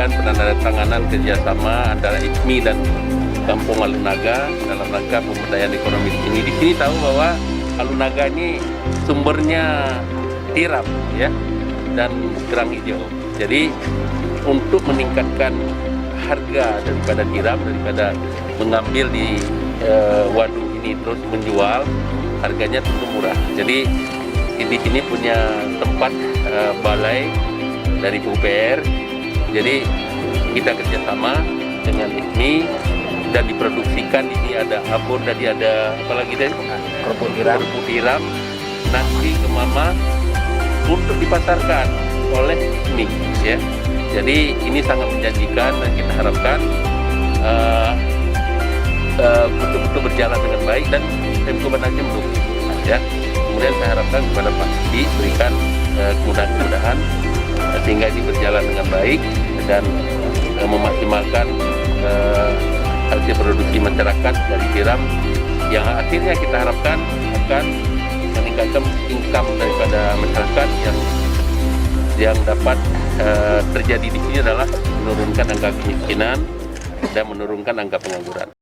menyampaikan penandatanganan kerjasama antara IPMI dan Kampung Alunaga dalam rangka pemberdayaan ekonomi di sini. Di sini tahu bahwa Alunaga ini sumbernya tiram ya dan kerang hijau. Jadi untuk meningkatkan harga daripada tiram, daripada mengambil di waduk ini terus menjual, harganya tentu murah. Jadi di sini punya tempat balai dari PUPR. Jadi kita kerjasama dengan IPMI dan diproduksikan. Di sini ada abon, tadi ada apalagi deh, kerupuk tiram nanti ke Mama untuk dipasarkan oleh IPMI ya. Jadi ini sangat menjanjikan dan kita harapkan betul-betul berjalan dengan baik dan Pemko Banda Aceh mendukung ya. Kemudian saya harapkan kepada Pak Didi berikan kemudahan-kemudahan sehingga ini berjalan dengan baik dan memaksimalkan hasil produksi masyarakat dari tiram yang akhirnya kita harapkan akan meningkatkan income daripada masyarakat yang dapat terjadi di sini adalah menurunkan angka kemiskinan dan menurunkan angka pengangguran.